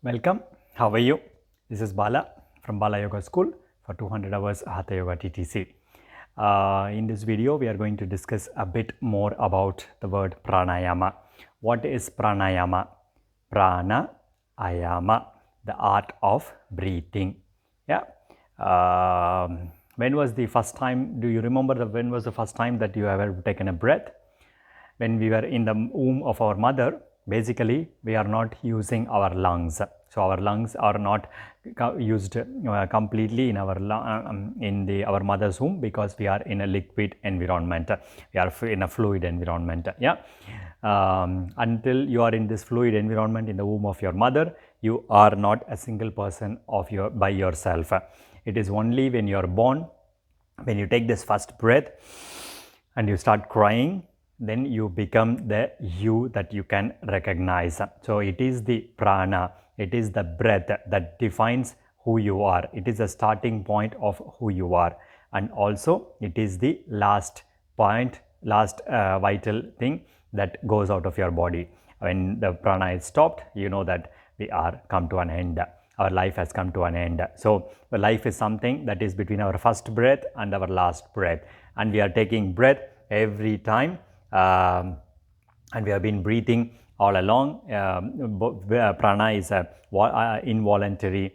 Welcome. How are you? This is Bala from Bala Yoga School for 200 hours Hatha Yoga TTC. In this video, we are going to discuss a bit more about the word pranayama. What is pranayama? Pranayama, the art of breathing. Yeah. When was the first time? Do you remember when was the first time that you ever taken a breath? When we were in the womb of our mother, basically we are not using our lungs. So our lungs are not used completely in our our mother's womb, because we are in a liquid environment. We are in a fluid environment. Yeah. Until you are in this fluid environment in the womb of your mother, you are not a single person by yourself. It is only when you are born, when you take this first breath and you start crying, then you become the you that you can recognize. So it is the prana, it is the breath that defines who you are. It is the starting point of who you are, and also it is the last point, last vital thing that goes out of your body. When the prana is stopped, you know that we are come to an end. Our life has come to an end. So the life is something that is between our first breath and our last breath, and we are taking breath every time. And we have been breathing all along. Prana is a involuntary,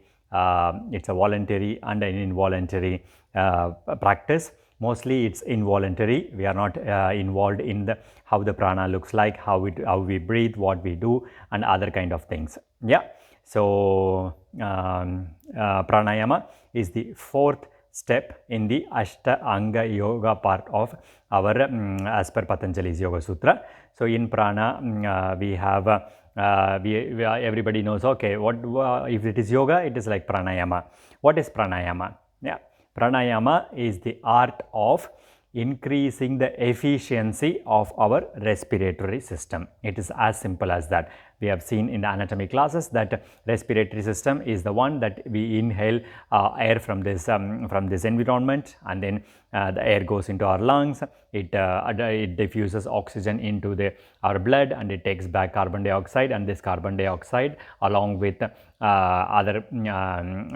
it's a voluntary and an involuntary practice. Mostly it's involuntary. We are not involved in how the prana looks like, how we breathe, what we do, and other kind of things. Yeah. So pranayama is the fourth step in the Ashtanga Yoga part of our as per Patanjali's Yoga Sutra. So in prana we have everybody knows, okay, what if it is yoga, it is like pranayama. What is pranayama? Yeah, pranayama is the art of increasing the efficiency of our respiratory system. It is as simple as that. We have seen in the anatomy classes that respiratory system is the one that we inhale air from this environment, and then the air goes into our lungs. It diffuses oxygen into our blood, and it takes back carbon dioxide, and this carbon dioxide along with other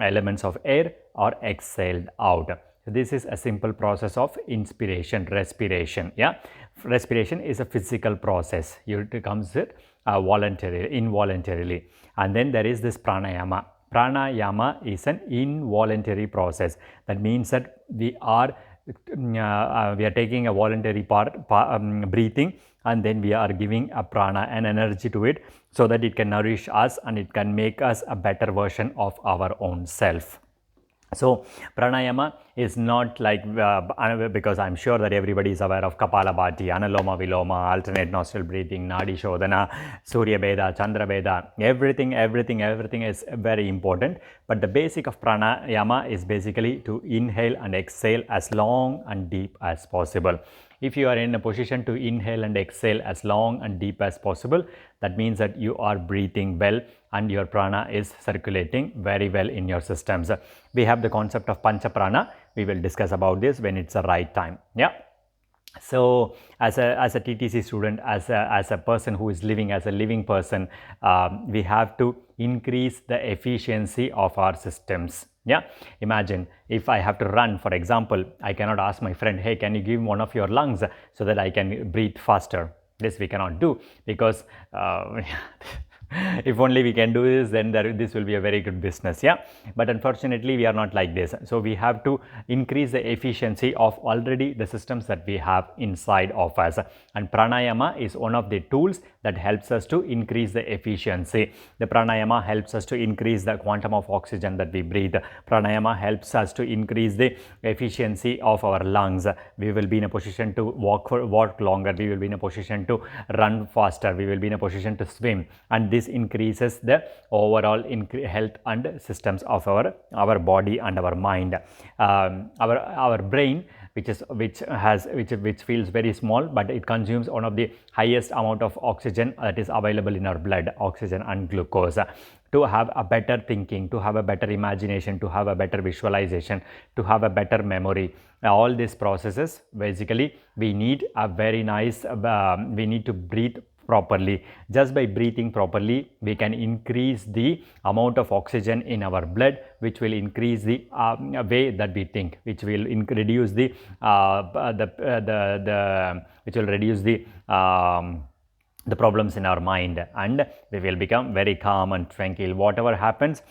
elements of air are exhaled out. So this is a simple process of inspiration, respiration. Yeah, respiration is a physical process. It comes with voluntarily, involuntarily, and then there is this pranayama. Pranayama is an involuntary process. That means that we are taking a voluntary breathing, and then we are giving a prana, an energy to it, so that it can nourish us and it can make us a better version of our own self. So pranayama is not like because I'm sure that everybody is aware of Kapalabhati, Analoma Viloma, alternate nostril breathing, Nadi Shodhana, Surya Bheda, Chandra Bheda, everything is very important. But the basic of pranayama is basically to inhale and exhale as long and deep as possible. If you are in a position to inhale and exhale as long and deep as possible, that means that you are breathing well and your prana is circulating very well in your systems. We have the concept of pancha prana. We will discuss about this when it's the right time. Yeah. So as a TTC student, as a person who is living as a living person, we have to increase the efficiency of our systems. Yeah, imagine if I have to run, for example, I cannot ask my friend, hey, can you give one of your lungs so that I can breathe faster? This we cannot do, because if only we can do this, then this will be a very good business. Yeah, but unfortunately we are not like this. So we have to increase the efficiency of already the systems that we have inside of us, and pranayama is one of the tools that helps us to increase the efficiency. The pranayama helps us to increase the quantum of oxygen that we breathe. Pranayama helps us to increase the efficiency of our lungs. We will be in a position to walk longer. We will be in a position to run faster. We will be in a position to swim, and this increases the overall health and systems of our body and our mind. Our brain, which feels very small, but it consumes one of the highest amount of oxygen that is available in our blood, oxygen and glucose. To have a better thinking, to have a better imagination, to have a better visualization, to have a better memory, all these processes, basically we need a very nice we need to breathe properly. Just by breathing properly, we can increase the amount of oxygen in our blood, which will increase the way that we think, which will reduce the which will reduce the problems in our mind, and we will become very calm and tranquil. Whatever happens,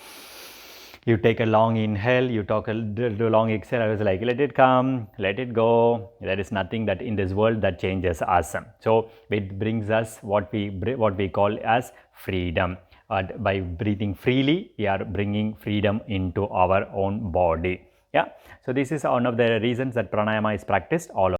you take a long inhale, you do long exhale. I was like, let it come, let it go. There is nothing that in this world that changes us. So it brings us what we call as freedom. By breathing freely, we are bringing freedom into our own body. Yeah. So this is one of the reasons that pranayama is practiced all over.